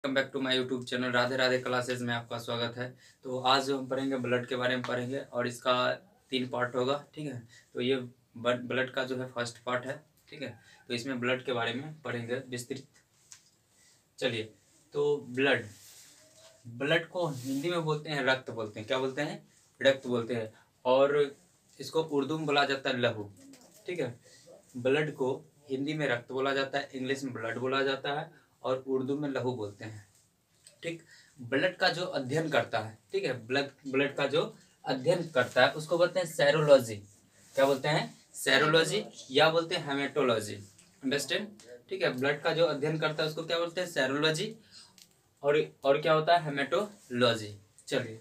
Welcome back to my YouTube channel Radhe Radhe classes में आपका स्वागत है। तो आज जो हम पढ़ेंगे ब्लड के बारे में पढ़ेंगे और इसका 3 पार्ट होगा। ठीक है, तो ये ब्लड का जो है फर्स्ट पार्ट है। ठीक है, तो इसमें ब्लड के बारे में पढ़ेंगे विस्तृत। चलिए, तो ब्लड ब्लड को हिंदी में बोलते हैं रक्त, बोलते हैं क्या बोलते हैं, रक्त बोलते हैं। और इसको उर्दू में बोला जाता है लहू। ठीक है, ब्लड को हिंदी में रक्त बोला जाता है, इंग्लिश में ब्लड बोला जाता है और उर्दू में लहू बोलते हैं। ठीक, ब्लड का जो अध्ययन करता है, ठीक है, ब्लड का जो अध्ययन करता है उसको बोलते हैं सेरोलॉजी। क्या बोलते हैं? सेरोलॉजी या बोलते हैं हेमेटोलॉजी। अंडरस्टैंड? ठीक है, ब्लड का जो अध्ययन करता है उसको क्या बोलते हैं? सेरोलॉजी। और क्या होता है? हेमेटोलॉजी। चलिए,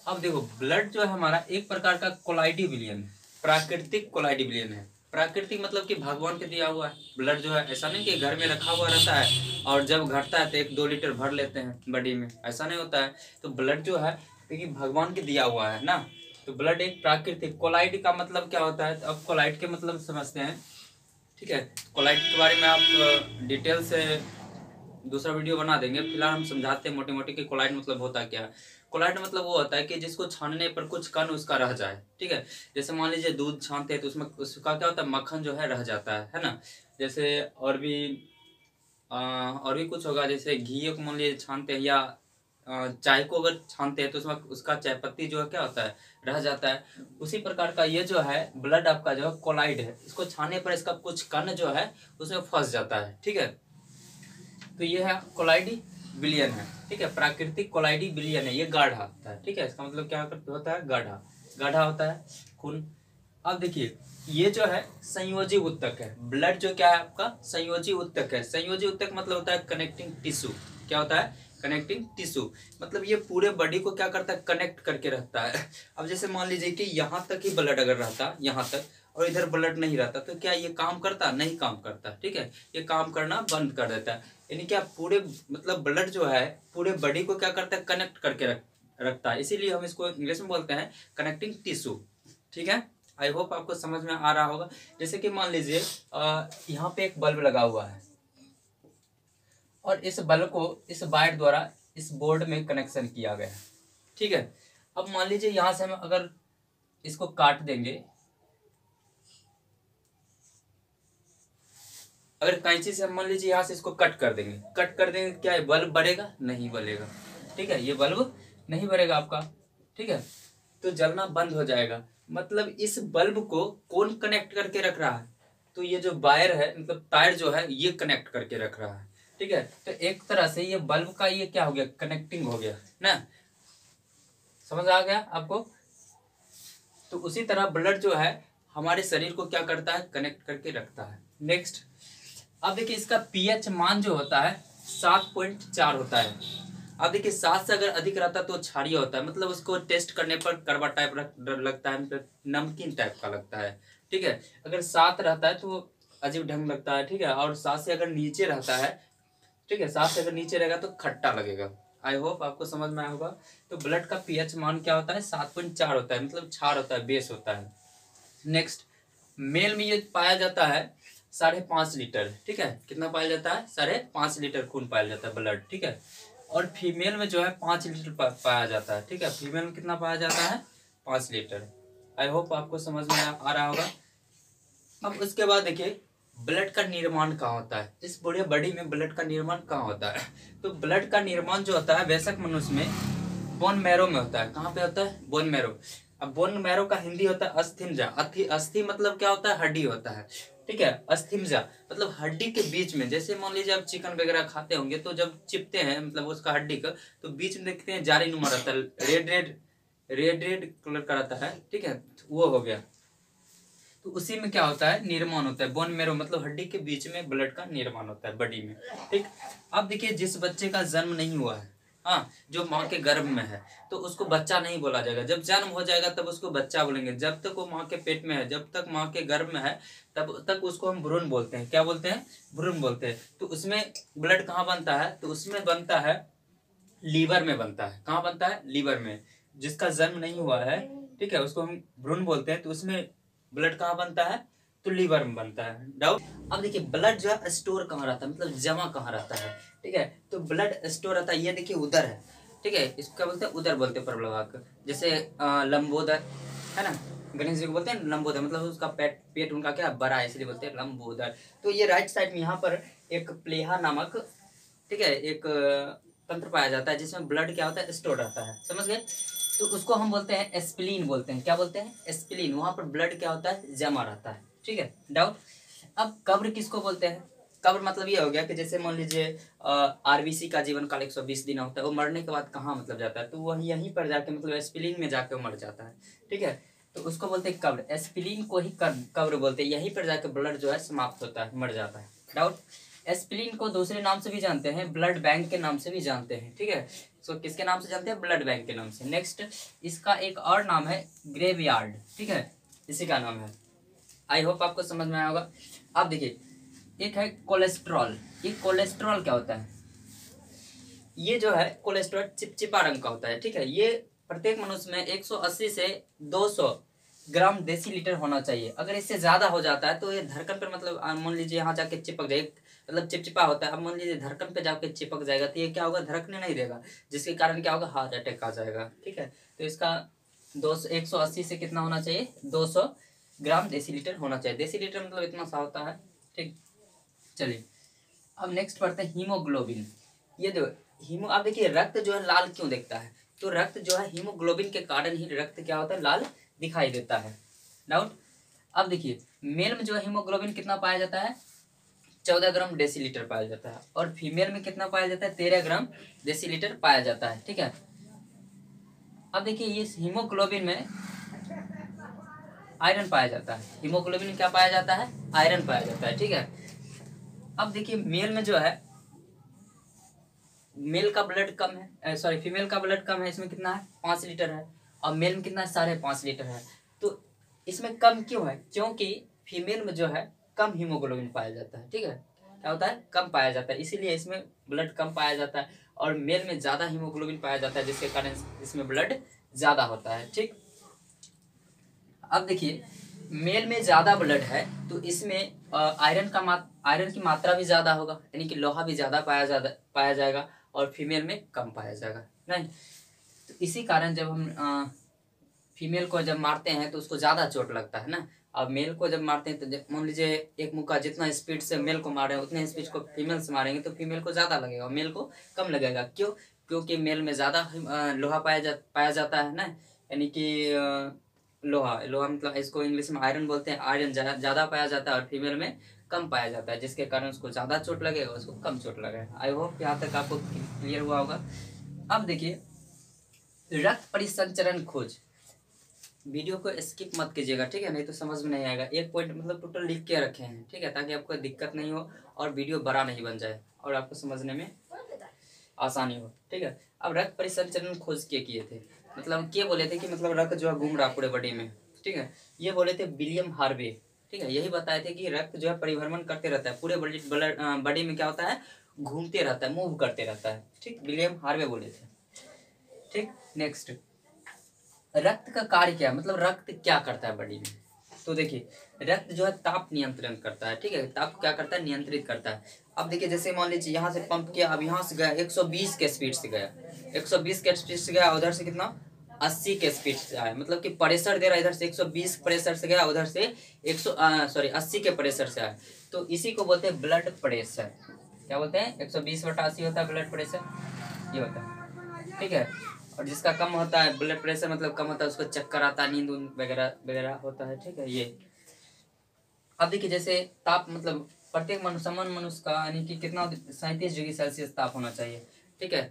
अब देखो, ब्लड जो है हमारा एक प्रकार का कोलाइडी विलियन, प्राकृतिक कोलाइडी विलियन है। प्राकृतिक मतलब कि भगवान के दिया हुआ है। ब्लड जो है ऐसा नहीं कि घर में रखा हुआ रहता है और जब घटता है तो 1-2 लीटर भर लेते हैं बॉडी में, ऐसा नहीं होता है। तो ब्लड जो है देखिए भगवान के दिया हुआ है ना। तो ब्लड एक प्राकृतिक, कोलाइड का मतलब क्या होता है? तो अब कोलाइड के मतलब समझते हैं। ठीक है, कोलाइड के बारे में आप डिटेल से दूसरा वीडियो बना देंगे। फिलहाल हम समझाते हैं मोटे मोटे कि कोलाइड मतलब होता क्या है। कोलाइड मतलब वो होता है कि जिसको छानने पर कुछ कण उसका रह जाए। ठीक है, जैसे मान लीजिए दूध छानते हैं तो उसमें उसका क्या होता है? मक्खन जो है रह जाता है ना। जैसे और भी कुछ होगा, जैसे घी को मान लीजिए छानते हैं या चाय को अगर छानते हैं तो उसमें उसका चाय पत्ती जो है क्या होता है? रह जाता है। उसी प्रकार का ये जो है ब्लड आपका जो है कोलाइड है, इसको छानने पर इसका कुछ कण जो है उसमें फंस जाता है। ठीक है, तो ये है कोलाइडी विलियन है। ठीक है, प्राकृतिक कोलाइडी विलियन है। ये गाढ़ा होता है। ठीक है, इसका मतलब क्या होता है? गाढ़ा गाढ़ा होता है खून। अब देखिए, ये जो है संयोजी उत्तक है। ब्लड जो क्या है आपका? संयोजी उत्तक है। संयोजी उत्तक मतलब होता है कनेक्टिंग टिश्यू। क्या होता है? Connecting tissue. मतलब ये पूरे बॉडी को क्या करता है? कनेक्ट करके रखता है। अब जैसे मान लीजिए कि यहाँ तक ही ब्लड अगर रहता, यहाँ तक, और इधर ब्लड नहीं रहता, तो क्या ये काम करता? नहीं काम करता। ठीक है, ये काम करना बंद कर देता है। यानी क्या पूरे मतलब ब्लड जो है पूरे बॉडी को क्या करता है? कनेक्ट करके रखता है। इसीलिए हम इसको इंग्लिश में बोलते हैं कनेक्टिंग टिश्यू। ठीक है, आई होप आपको समझ में आ रहा होगा। जैसे कि मान लीजिए यहाँ पे एक बल्ब लगा हुआ है और इस बल्ब को इस वायर द्वारा इस बोर्ड में कनेक्शन किया गया है। ठीक है, अब मान लीजिए यहां से हम अगर इसको काट देंगे, अगर कैंची से हम मान लीजिए यहाँ से इसको कट कर देंगे, क्या है? बल्ब बढ़ेगा? नहीं बढ़ेगा। ठीक है, ये बल्ब नहीं बढ़ेगा आपका। ठीक है, तो जलना बंद हो जाएगा। मतलब इस बल्ब को कौन कनेक्ट करके रख रहा है? तो ये जो वायर है, मतलब तार जो है, ये कनेक्ट करके रख रहा है। ठीक है, तो एक तरह से ये बल्ब का ये क्या हो गया? कनेक्टिंग हो गया ना। समझ आ गया आपको? तो उसी तरह ब्लड जो है हमारे शरीर को क्या करता है? कनेक्ट करके रखता है। नेक्स्ट, अब देखिए इसका पीएच मान जो होता है 7.4 होता है। अब देखिए 7 से अगर अधिक रहता है तो क्षारीय होता है। मतलब उसको टेस्ट करने पर कड़वा टाइप लगता है, मतलब नमकीन टाइप का लगता है। ठीक है, अगर 7 रहता है तो अजीब ढंग लगता है। ठीक है, और 7 से अगर नीचे रहता है, ठीक है, 7 से अगर नीचे रहेगा तो खट्टा लगेगा। आई होप आपको समझ में आया होगा। तो ब्लड का पीएच मान क्या होता है? 7.4 होता है, मतलब क्षार होता है, बेस होता है। नेक्स्ट, मेल में ये पाया जाता है 5.5 लीटर। ठीक है, कितना पाया जाता है? 5.5 लीटर खून पाया जाता है ब्लड। ठीक है, और फीमेल में जो है 5 लीटर पाया जाता है। ठीक है, फीमेल में कितना पाया जाता है? 5 लीटर। आई होप आपको समझ में आ रहा होगा। अब उसके बाद देखिए ब्लड का निर्माण कहाँ होता है? इस पूरे बॉडी में ब्लड का निर्माण कहाँ होता है? तो ब्लड का निर्माण जो होता है वयस्क मनुष्य में बोन मैरो में होता है। कहाँ पे होता है? Bone marrow. अब बोन मैरो का हिंदी होता है अस्थिमज्जा। अस्थि मतलब क्या होता है? हड्डी होता है। ठीक है, अस्थिमज्जा मतलब हड्डी के बीच में। जैसे मान लीजिए आप चिकन वगैरह खाते होंगे तो जब चिपते हैं मतलब उसका हड्डी का, तो बीच में देखते हैं जाली नुमा रहता है, रेड रेड कलर का रहता है। ठीक है, वो हो गया। तो उसी में क्या होता है? निर्माण होता है। बोन मैरो मतलब हड्डी के बीच में ब्लड का निर्माण होता है बॉडी में। ठीक, अब देखिए जिस बच्चे का जन्म नहीं हुआ है, हाँ, जो माँ के गर्भ में है, तो उसको बच्चा नहीं बोला जाएगा। जब जन्म हो जाएगा तब उसको बच्चा बोलेंगे। जब तक वो माँ के पेट में है, जब तक माँ के गर्भ में है, तब तक उसको हम भ्रूण बोलते हैं। क्या बोलते हैं? भ्रूण बोलते हैं। तो उसमें ब्लड कहाँ बनता है? तो उसमें बनता है लीवर में बनता है। कहाँ बनता है? लीवर में। जिसका जन्म नहीं हुआ है, ठीक है, उसको हम भ्रूण बोलते हैं। तो उसमें ब्लड कहाँ बनता है? तो लीवर में बनता है। डाउट। अब देखिए ब्लड जो है स्टोर कहाँ रहता है, मतलब जमा कहाँ रहता है, ठीक है। तो ब्लड स्टोर रहता है, ये देखिए उधर है, ठीक है। इसको क्या बोलते हैं, उधर बोलते हैं प्रबलभाग। जैसे लंबोदर है ना, गणेश जी को बोलते हैं लंबोदर, मतलब उसका पेट पेट उनका क्या बड़ा है, इसलिए बोलते हैं लंबोदर। तो ये राइट साइड में यहाँ पर एक प्लेहा नामक, ठीक है, एक तंत्र पाया जाता है जिसमें ब्लड क्या होता है, स्टोर रहता है, समझ गए। तो उसको हम बोलते हैं एस्पिलीन बोलते हैं। क्या बोलते हैं, एस्पिलीन। वहां पर ब्लड क्या होता है, जमा रहता है, ठीक है। डाउट। अब कब्र किसको बोलते हैं, कब्र मतलब ये हो गया कि जैसे मान लीजिए आरबीसी का जीवन काल 120 दिन होता है, वो मरने के बाद कहाँ मतलब जाता है, तो वह यहीं पर जाके मतलब एस्पिलीन में जाके मर जाता है, ठीक है। तो उसको बोलते हैं कब्र, एस्पिलीन को ही कब्र बोलते हैं। यहीं पर जाके ब्लड जो है समाप्त होता है, मर जाता है। डाउट। एस्पिलीन को दूसरे नाम से भी जानते हैं, ब्लड बैंक के नाम से भी जानते हैं, ठीक है। इसको किसके नाम से जानते हैं, ब्लड बैंक के नाम से। नेक्स्ट, इसका एक और नाम है ग्रेवयार्ड, ठीक है, इसी का नाम है। आई होप आपको समझ में आया होगा। आप देखिए, एक है कोलेस्ट्रॉल। ये कोलेस्ट्रॉल क्या होता है, ये जो है कोलेस्ट्रॉल चिपचिपा रंग का होता है, ठीक है। ये प्रत्येक मनुष्य में 180 से 200 ग्राम डेसीलीटर होना चाहिए। अगर इससे ज्यादा हो जाता है तो ये धड़कन पर मतलब मान लीजिए यहाँ जाके चिपक जाए, मतलब चिपचिपा होता है। अब मान लीजिए धड़कन पे जाके चिपक जाएगा तो ये क्या होगा, धड़कने नहीं देगा, जिसके कारण क्या होगा, हार्ट अटैक आ जाएगा, ठीक है। तो इसका 180 से कितना होना चाहिए, 200 ग्राम डेसीलीटर होना चाहिए। डेसीलीटर मतलब इतना सा होता है, ठीक। चलिए अब नेक्स्ट पढ़ते हैं हीमोग्लोबिन। ये जो हीमो, आप देखिए रक्त जो है लाल क्यों दिखता है, तो रक्त जो है हीमोग्लोबिन के कारण ही रक्त क्या होता है, लाल दिखाई देता है। डाउट। अब देखिए मेल में जो है हीमोग्लोबिन कितना पाया जाता है, 14 ग्राम डेसीलीटर पाया जाता है, और फीमेल में कितना पाया जाता है, 13 ग्राम डेसीलीटर पाया जाता है, ठीक है। अब देखिए ये हीमोग्लोबिन में आयरन पाया जाता है, हीमोग्लोबिन में क्या पाया जाता है, आयरन पाया जाता है, ठीक है। अब देखिए मेल में जो है, मेल का ब्लड कम है, सॉरी फीमेल का ब्लड कम है, इसमें कितना है, 5 लीटर है, और मेल में कितना है, 5.5 लीटर है। तो इसमें कम क्यों है, क्योंकि फीमेल में जो है कम हीमोग्लोबिन पाया जाता है, ठीक है। क्या होता है, कम पाया जाता है, इसीलिए इसमें ब्लड कम पाया जाता है, और मेल में ज्यादा हीमोग्लोबिन पाया जाता है, जिसके कारण इसमें ब्लड ज्यादा होता है, ठीक। अब देखिए मेल में ज्यादा ब्लड है तो इसमें आयरन की मात्रा भी ज्यादा होगा, यानी कि लोहा भी ज्यादा पाया जाएगा, और फीमेल में कम पाया जाएगा, नहीं। तो इसी कारण जब हम फीमेल को जब मारते हैं तो उसको ज्यादा चोट लगता है ना। अब मेल को जब मारते हैं तो मान लीजिए एक मुक्का जितना स्पीड से मेल को मारे उतने स्पीड को फीमेल से मारेंगे तो फीमेल को ज्यादा लगेगा, मेल को कम लगेगा। क्यों, क्योंकि मेल में ज्यादा लोहा पाया जाता है ना, यानी कि लोहा लोहा मतलब इसको इंग्लिश में आयरन बोलते हैं। आयरन ज्यादा पाया जाता है और फीमेल में कम पाया जाता है, जिसके कारण उसको ज्यादा चोट लगेगा, उसको कम चोट लगेगा। आई होप यहाँ तक आपको क्लियर हुआ होगा। अब देखिए रक्त परिसंचरण खोज, वीडियो को स्किप मत कीजिएगा, ठीक है, नहीं तो समझ में नहीं आएगा। एक पॉइंट मतलब टोटल लिख के रखे हैं, ठीक है, ताकि आपको दिक्कत नहीं हो और वीडियो बड़ा नहीं बन जाए और आपको समझने में आसानी हो, ठीक है। अब रक्त परिसंचरण खोज के किए थे, मतलब क्या बोले थे कि मतलब रक्त जो है घूम रहा पूरे बॉडी में, ठीक है। ये बोले थे विलियम हार्वे, ठीक है, यही बताए थे कि रक्त जो है परिभ्रमण करते रहता है पूरे बॉडी में, क्या होता है, घूमते रहता है, मूव करते रहता है, ठीक। विलियम हार्वे बोले थे, ठीक। नेक्स्ट, रक्त का कार्य क्या है, मतलब रक्त क्या करता है बॉडी में। तो देखिए रक्त जो है ताप नियंत्रण करता है, ठीक है, ताप क्या करता है, नियंत्रित करता है। अब देखिए जैसे मान लीजिए यहाँ से पंप किया, अब यहाँ से गया 120 के स्पीड से गया, 120 के स्पीड से गया, उधर से कितना 80 के स्पीड से आया, मतलब कि प्रेशर दे रहा है, इधर से 120 प्रेशर से गया, उधर से 80 के प्रेशर से आया। तो इसी को बोलते हैं ब्लड प्रेशर। क्या बोलते हैं, 120/80 होता है ब्लड प्रेशर, ये होता है, ठीक है। और जिसका कम होता है ब्लड प्रेशर मतलब कम होता है, उसको चक्कर आता है, नींद वगैरह वगैरह होता है, ठीक है। ये अब देखिए जैसे ताप मतलब प्रत्येक मनुष्य का यानी कि कितना 37 डिग्री सेल्सियस ताप होना चाहिए, ठीक है।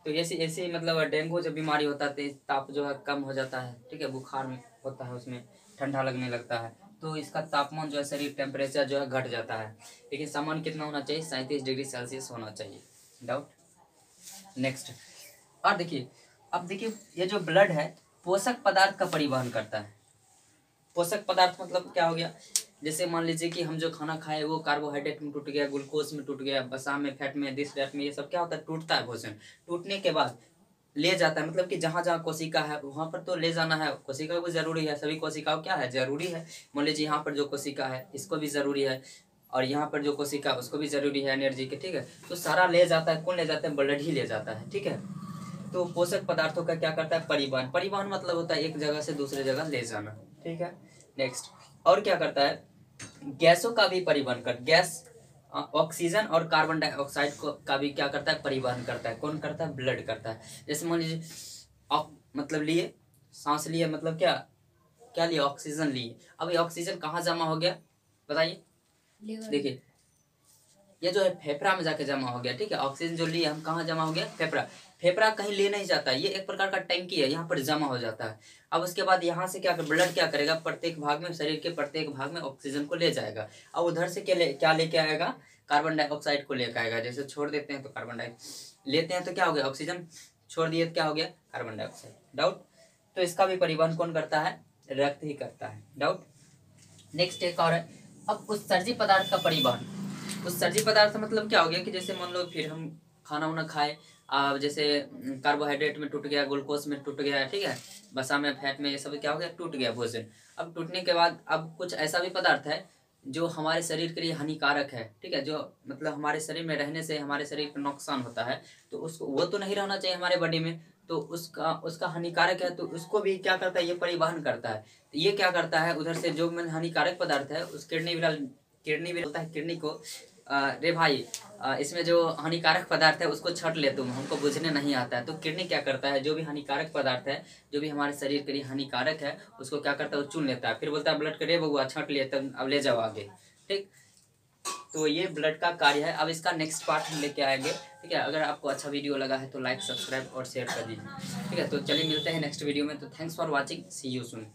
तो ऐसे ऐसे मतलब डेंगू जब बीमारी होता है तो ताप जो है कम हो जाता है, ठीक है, बुखार में होता है, उसमें ठंडा लगने लगता है, तो इसका तापमान जो है शरीर टेम्परेचर जो है घट जाता है, लेकिन सामान्य कितना होना चाहिए, 37 डिग्री सेल्सियस होना चाहिए। डाउट। नेक्स्ट, और देखिए अब देखिए ये जो ब्लड है पोषक पदार्थ का परिवहन करता है। पोषक पदार्थ मतलब क्या हो गया, जैसे मान लीजिए कि हम जो खाना खाए वो कार्बोहाइड्रेट में टूट गया, ग्लूकोज में टूट गया, वसा में, फैट में, दिस फैट में, ये सब क्या होता है, टूटता है भोजन। टूटने के बाद ले जाता है, मतलब कि जहाँ जहाँ कोशिका है वहाँ पर तो ले जाना है, कोशिका को जरूरी है, सभी कोशिकाओं क्या है जरूरी है। मान लीजिए यहाँ पर जो कोशिका है इसको भी जरूरी है, और यहाँ पर जो कोशिका उसको भी जरूरी है एनर्जी के, ठीक है। तो सारा ले जाता है, कौन ले जाता है, ब्लड ही ले जाता है, ठीक है। तो पोषक पदार्थों का क्या करता है, परिवहन। परिवहन मतलब होता है एक जगह से दूसरे जगह ले जाना, ठीक है। नेक्स्ट, और क्या करता है, गैसों का भी परिवहन कर, गैस ऑक्सीजन और कार्बन डाइऑक्साइड को का भी क्या करता है, परिवहन करता है। कौन करता है, ब्लड करता है। जैसे मान लीजिए मतलब लिए, सांस लिए, मतलब क्या क्या लिए, ऑक्सीजन लिए। अब ये ऑक्सीजन कहाँ जमा हो गया बताइए, देखिए ये जो है फेफड़ा में जाके जमा हो गया, ठीक है। ऑक्सीजन जो लिए हम कहाँ जमा हो गया, फेफड़ा। फेफड़ा कहीं ले नहीं जाता है, ये एक प्रकार का टैंकी है, यहाँ पर जमा हो जाता है। अब उसके बाद यहाँ से क्या ब्लड क्या करेगा, प्रत्येक भाग में, शरीर के प्रत्येक भाग में ऑक्सीजन को ले जाएगा। अब उधर से क्या लेके आएगा, कार्बन डाइऑक्साइड को लेकर आएगा। जैसे छोड़ देते हैं तो कार्बन डाइऑक्साइड लेते हैं तो क्या हो गया, ऑक्सीजन छोड़ दिए तो क्या हो गया, कार्बन डाइऑक्साइड। डाउट। तो इसका भी परिवहन कौन करता है, रक्त ही करता है। डाउट। नेक्स्ट एक और है, अब उत्सर्जी पदार्थ का परिवहन। उत्सर्जी पदार्थ मतलब क्या हो गया कि जैसे मान लो फिर हम खाना वाना खाए, जैसे कार्बोहाइड्रेट में टूट गया, ग्लूकोज में टूट गया, ठीक है, वसा में, फैट में, ये सब क्या हो गया, टूट गया भोजन। अब टूटने के बाद अब कुछ ऐसा भी पदार्थ है जो हमारे शरीर के लिए हानिकारक है, ठीक है, जो मतलब हमारे शरीर में रहने से हमारे शरीर को नुकसान होता है, तो उसको वो तो नहीं रहना चाहिए हमारे बॉडी में, तो उसका उसका हानिकारक है, तो उसको भी क्या करता है, ये परिवहन करता है। तो ये क्या करता है, उधर से जो हानिकारक पदार्थ है उस किडनी भी बोलता है किडनी को, रे भाई इसमें जो हानिकारक पदार्थ है उसको छट ले, तुम हमको बुझने नहीं आता है। तो किडनी क्या करता है, जो भी हानिकारक पदार्थ है, जो भी हमारे शरीर के लिए हानिकारक है, उसको क्या करता है, वो चुन लेता है, फिर बोलता है ब्लड करे बउआ छट ले, तब अब ले जाओ आगे, ठीक। तो ये ब्लड का कार्य है। अब इसका नेक्स्ट पार्ट हम लेके आएंगे, ठीक है। अगर आपको अच्छा वीडियो लगा है तो लाइक, सब्सक्राइब और शेयर कर दीजिए, ठीक है। तो चलिए मिलते हैं नेक्स्ट वीडियो में। तो thanks for watching, see you soon.